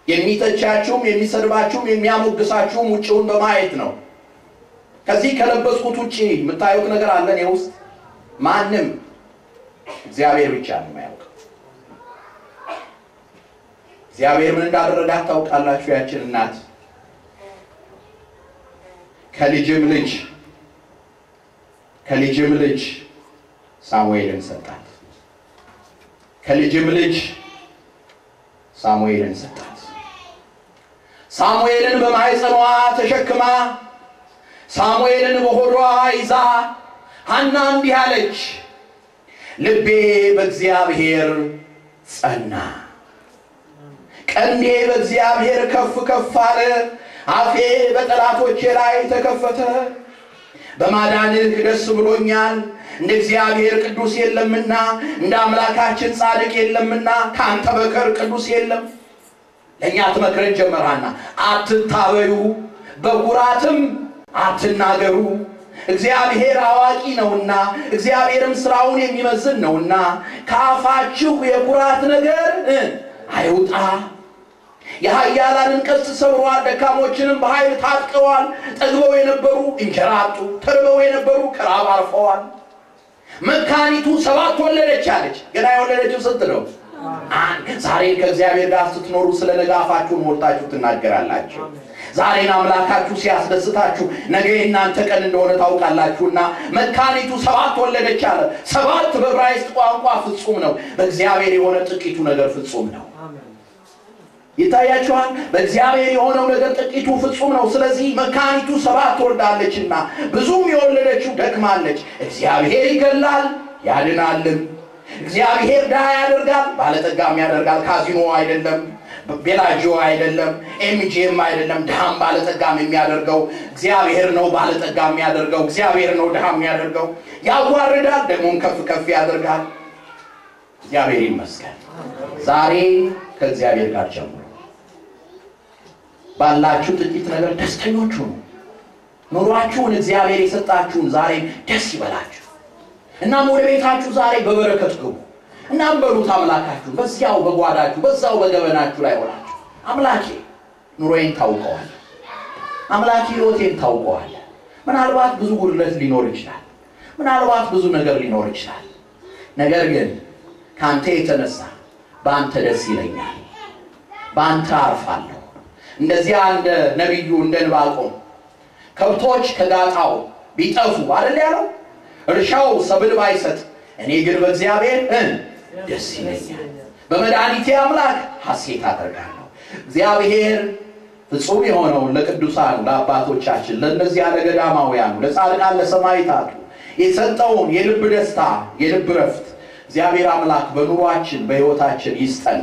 የሚተቻችሁም የሚሰድባችሁም የሚያሞግሳችሁም ውጪውን በማየት ነው። ከዚህ ከለበስኩት ውጪ የምታዩት ነገር አለ እኔ ውስጥ? ማንም እግዚአብሔር ብቻ ነው የሚያውቀው። እግዚአብሔር ምን እንዳደረጋት ታውቃላችሁ? ያችን እናት ከልጅም ልጅ ሳሙኤልን ሰጣት። ከልጅም ልጅ ሳሙኤልን ሰጣት። ሳሙኤልን በማህፀኗ ተሸክማ ሳሙኤልን በሆዷ ይዛ ሐና እንዲህ አለች፣ ልቤ በእግዚአብሔር ጸና፣ ቀንዴ በእግዚአብሔር ከፍ ከፍ አለ፣ አፌ በጠላቶቼ ላይ ተከፈተ። በማዳንህ ደስ ብሎኛል፣ እንደ እግዚአብሔር ቅዱስ የለምና እንደ አምላካችን ጻድቅ የለምና ካንተ በቀር ቅዱስ የለም። ለኛ ተመክረን ጀመራና አትታበዩ በኩራትም አትናገሩ፣ እግዚአብሔር አዋቂ ነውና እግዚአብሔርም ስራውን የሚመዝን ነውና ካፋችሁ የኩራት ነገር አይውጣ። የኃያላንን ቀስት ሰብረዋል፣ ደካሞችንም በኃይል ታጥቀዋል። ጠግበው የነበሩ እንጀራ አጡ፣ ተርበው የነበሩ ከራብ አርፈዋል። መካኒቱ 7 ወለደች አለች። ገና የወለደችው ስንት ነው? ዛሬ ከእግዚአብሔር ጋር ስትኖሩ ስለ ነገ አፋችሁን ሞልታችሁ ትናገራላችሁ። ዛሬን አምላካችሁ ሲያስደስታችሁ ነገ እናንተ ቀን እንደሆነ ታውቃላችሁና መካኒቱ 7 ወለደች አለ። 7 በዕብራይስጥ ቋንቋ ፍጹም ነው። በእግዚአብሔር የሆነ ጥቂቱ ነገር ፍጹም ነው። ይታያችኋል? በእግዚአብሔር የሆነው ነገር ጥቂቱ ፍጹም ነው። ስለዚህ መካኒቱ 7 ወልዳለችና ብዙም የወለደችው ደክማለች። እግዚአብሔር ይገላል ያድናልም። እግዚአብሔር ድሃ ያደርጋል ባለጠጋም ያደርጋል። ካዚኖ አይደለም፣ ቤላጆ አይደለም፣ ኤምጂኤም አይደለም። ድሃም ባለጠጋም የሚያደርገው እግዚአብሔር ነው። ባለጠጋም የሚያደርገው እግዚአብሔር ነው። ድሃም የሚያደርገው ያዋርዳል ደግሞም ከፍ ከፍ ያደርጋል። እግዚአብሔር ይመስገን። ዛሬ ከእግዚአብሔር ጋር ጀምሩ። ባላችሁ ጥቂት ነገር ደስተኞች ሁኑ። ኑሯችሁን እግዚአብሔር የሰጣችሁን ዛሬ ደስ ይበላችሁ እና ወደ ቤታችሁ ዛሬ በበረከት ግቡ። እናም በሉት አምላካችሁ በዚያው በጓዳችሁ በዛው በገበናችሁ ላይ ሆናችሁ አምላኬ ኑሮዬን ታውቀዋል፣ አምላኬ ሕይወቴን ታውቀዋል። ምናልባት ብዙ ጉድለት ሊኖር ይችላል፣ ምናልባት ብዙ ነገር ሊኖር ይችላል። ነገር ግን ካንተ የተነሳ ባንተ ደስ ይለኛል፣ ባንተ አርፋለሁ። እንደዚያ እንደ ነብዩ እንደ ዕንባቆም ከብቶች ከጋጣው ቢጠፉ አይደል ያለው? እርሻው ሰብል ባይሰጥ እኔ ግን በእግዚአብሔር ደስ ይለኛል፣ በመድኃኒቴ አምላክ ሐሴት አደርጋለሁ። እግዚአብሔር ፍጹም የሆነው ለቅዱሳን ለአባቶቻችን ለነዚያ ለገዳማውያን ለጻድቃን ለሰማዕታቱ የሰጠውን የልብ ደስታ የልብ ረፍት እግዚአብሔር አምላክ በኑሯችን በሕይወታችን ይስጠን።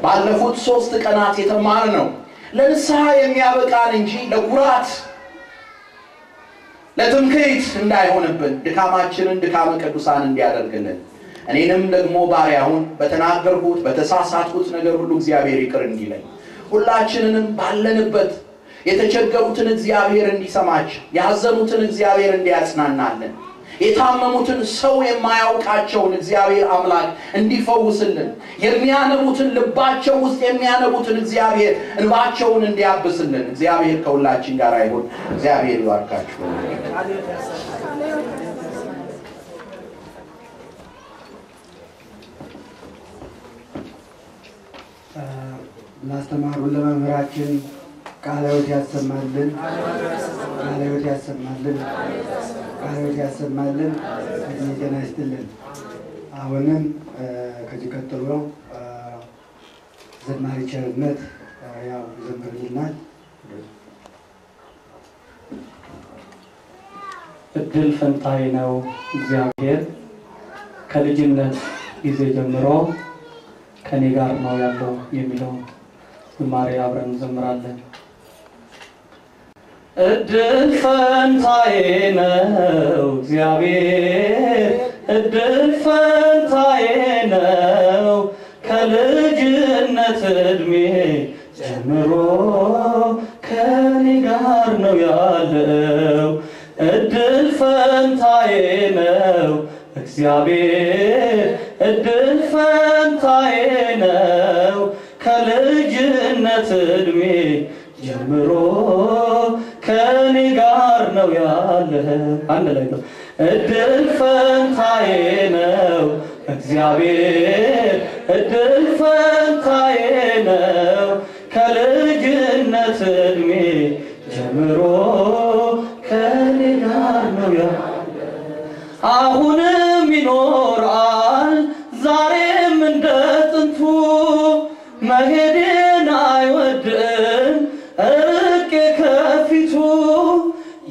ባለፉት 3 ቀናት የተማርነው ለንስሐ የሚያበቃን እንጂ ለኩራት ለትምክህት እንዳይሆንብን ድካማችንን ድካመ ቅዱሳን እንዲያደርግልን እኔንም ደግሞ ባሪያውን በተናገርኩት በተሳሳትኩት ነገር ሁሉ እግዚአብሔር ይቅር እንዲለኝ ሁላችንንም ባለንበት የተቸገሩትን እግዚአብሔር እንዲሰማቸው ያዘኑትን እግዚአብሔር እንዲያጽናናልን የታመሙትን ሰው የማያውቃቸውን እግዚአብሔር አምላክ እንዲፈውስልን የሚያነቡትን ልባቸው ውስጥ የሚያነቡትን እግዚአብሔር እንባቸውን እንዲያብስልን እግዚአብሔር ከሁላችን ጋር ይሁን። እግዚአብሔር ይባርካችሁ። ላስተማሩን ለመምህራችን ቃለ ሕይወት ያሰማልን፣ ቃለ ሕይወት ያሰማልን፣ ቃለ ሕይወት ያሰማልን፣ እድሜ ጤና ይስጥልን። አሁንም ከዚህ ቀጥሎ ዘማሪ ቸርነት ያው ይዘምርልናል። እድል ፈንታዬ ነው እግዚአብሔር ከልጅነት ጊዜ ጀምሮ ከኔ ጋር ነው ያለው የሚለው ዝማሬ አብረን እንዘምራለን። እድል ፈንታዬ ነው እግዚአብሔር እድል ፈንታዬ ነው ከልጅነት እድሜ ጀምሮ ከኔ ጋር ነው ያለው። እድል ፈንታዬ ነው እግዚአብሔር እድል ፈንታዬ ነው ከልጅነት ዕድሜ ጀምሮ ከኔ ጋር ነው ያለህ። አንድ ላይ ነው። እድል ፈንታዬ ነው እግዚአብሔር እድል ፈንታዬ ነው ከልጅነት ዕድሜ ጀምሮ ከኔ ጋር ነው ያለህ። አሁንም ይኖራል ዛሬም እንደ ጥንቱ መሄድን አይወድም እርቄ ከፊቱ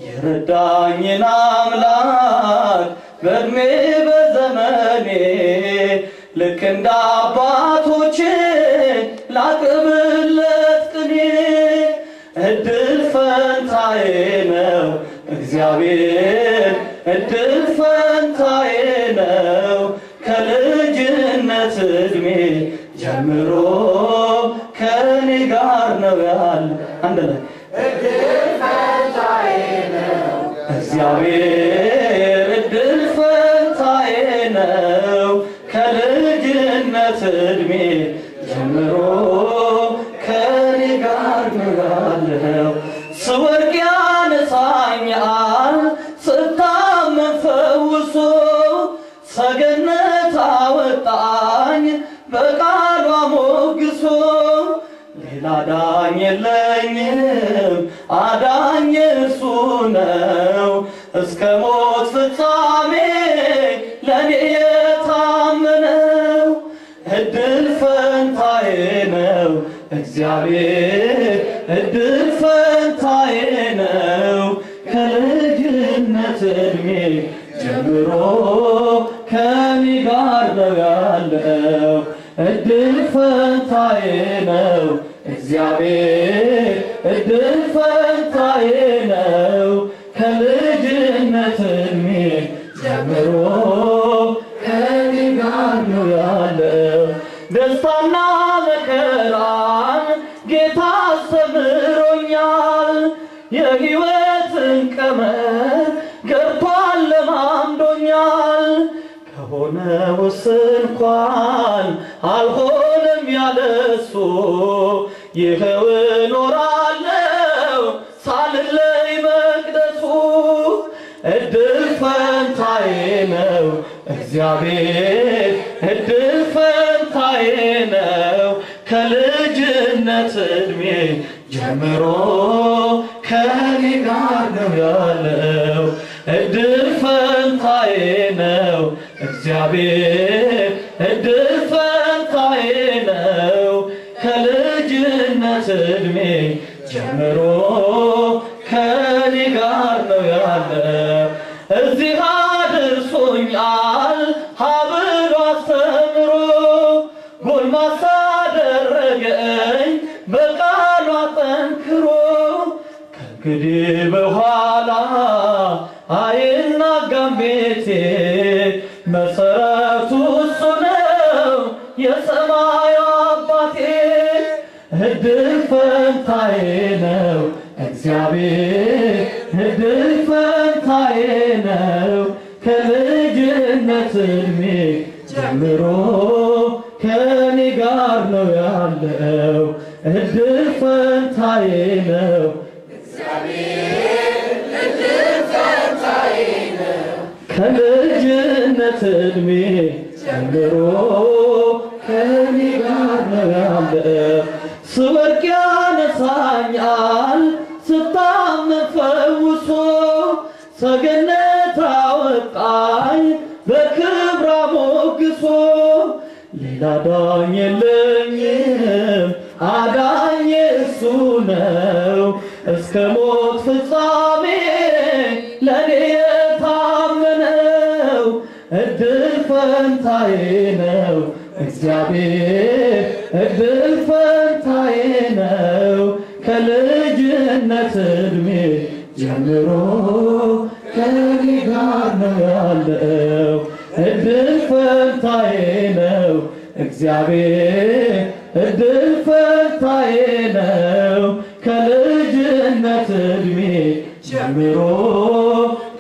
የረዳኝን አምላክ በእድሜ በዘመኔ ልክ እንደ አባቶቼ ላቅርብለት ቅኔ። እድል ፈንታዬ ነው እግዚአብሔር እድል ፈንታዬ ነው ከልጅነት ዕድሜ ጀምሮ ከኔ ጋር ነው ያለ። አንድ ላይ እድል ፈንታዬ ነው እግዚአብሔር እድል ፈንታዬ ነው ከልጅነት ዕድሜ ጀምሮ ከኔ ጋር ነው ያለው። ስወድቅ ያነሳኛል ስታመም ፈውሶ ሰገነት አወጣኝ በቃሉ ሞግሶ። ሌላ ዳኝ የለኝም አዳኝ እርሱ ነው እስከ ሞት ፍጻሜ ለኔ የታመነው። እድል ፈንታዬ ነው እግዚአብሔር እድል ፈንታዬ ነው ከልጅነት ዕድሜ ጀምሮ ከኔ ጋር ነው ያለው። እድል ፈንታዬ ነው እግዚአብሔር እድል ፈንታዬ ነው ከልጅነት ዕድሜ ጀምሮ ከኔ ጋር ነው ያለው። ደስታና መከራን ጌታ አስተምሮኛል የሕይወትን ቀመር ገብቷል ለማምዶኛል። ከሆነውስ እንኳን አልሆነም ያለሱ ይኸው እኖራለሁ ሳልለይ መቅደሱ። እድል ፈንታዬ ነው እግዚአብሔር እድል ፈንታዬ ነው ከልጅነት ዕድሜ ጀምሮ ከኔ ጋር ነው ያለው። እድል ፈንታዬ ነው እግዚአብሔር እድል ፈንታዬ ነው ከልጅነት ዕድሜ ጀምሮ ከኔ ጋር ነው ያለው። እዚህ አድርሶኛል ሀብሎ አስተምሮ ጎልማሳ አደረገኝ በቃሉ አጠንክሮ። ከእንግዲህ በኋላ አይናጋም ቤቴ መሰረቱ እሱ ነው የሰማዩ አባቴ። እድል ፈንታዬ ነው እግዚአብሔር እድል ፈንታዬ ነው ከልጅነት ዕድሜ ጀምሮ ከኔ ጋር ነው ያለው። እድል ፈንታዬ ነው እግዚአብሔር እድል ፈንታዬ ነው ከልጅነት ዕድሜ ጀምሮ ከኔ ጋር ነው ያለው። ስወድቅ ያነሳኛል ስታመም ፈውሶ ሰገነት አወጣኝ በክብር ሞግሶ። ሌላ ዳኝ የለኝም አዳኝ እሱ ነው እስከ ሞት ፍጻሜ ለኔ የታመነው። እድል ፈንታዬ ነው እግዚአብሔር እድል ፈንታዬ ነው ከልጅነት ዕድሜ ጀምሮ ከኔ ጋር ነው ያለው። እድል ፈንታዬ ነው እግዚአብሔር እድል ፈንታዬ ነው ከልጅነት ዕድሜ ጀምሮ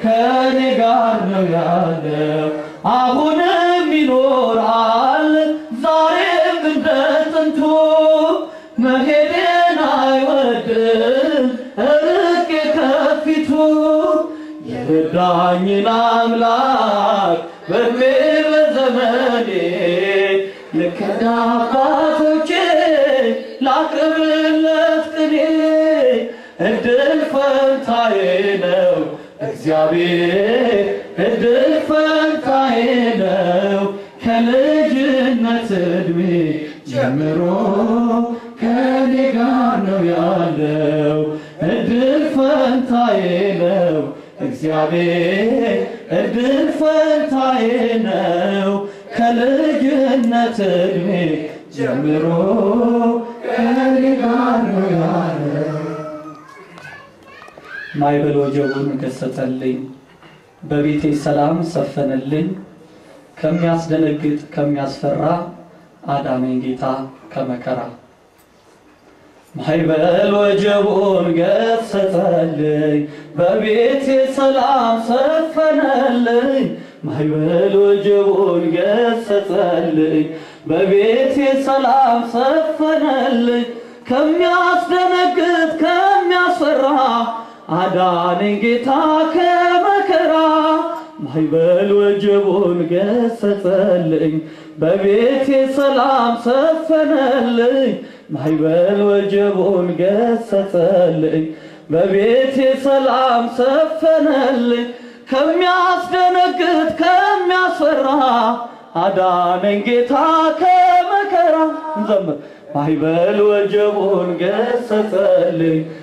ከኔ ጋር ነው ያለው። አሁንም ይኖራል ዛሬም እንደ ጥንቱ መሄድን አይወድም ርቄ ከፊቱ የረዳኝን አምላክ በእድሜ በዘመኔ ልክ እንደ አባቶቼ ላቅርብለት ቅኔ እድል ፈንታዬ ነው እግዚአብሔር እድል ፈንታዬ ነው ከልጅነት ዕድሜ ጀምሮ ከኔ ጋር ነው ያለው እድል ፈንታዬ ነው እግዚአብሔር እድል ፈንታዬ ነው ከልጅነት ዕድሜ ጀምሮ ከኔ ጋር ነው ያለው ማዕበል ወጀቡን ገሰጸልኝ በቤቴ ሰላም ሰፈነልኝ ከሚያስደነግጥ ከሚያስፈራ አዳነኝ ጌታ ከመከራ ማዕበል ወጀቡን ገሰጸልኝ በቤቴ ሰላም ሰፈነልኝ ማዕበል ወጀቡን ገሰጸልኝ በቤቴ ሰላም ሰፈነልኝ ከሚያስደነግጥ ከሚያስፈራ አዳነኝ ጌታ ከመከራ ማዕበል ወጀቡን ገሰጸልኝ በቤቴ ሰላም ሰፈነልኝ ማዕበል ወጀቡን ገሰጸልኝ በቤቴ ሰላም ሰፈነልኝ ከሚያስደነግጥ ከሚያስፈራ አዳነኝ ጌታ ከመከራ እንዘምር ማዕበል ወጀቡን ገሰጸልኝ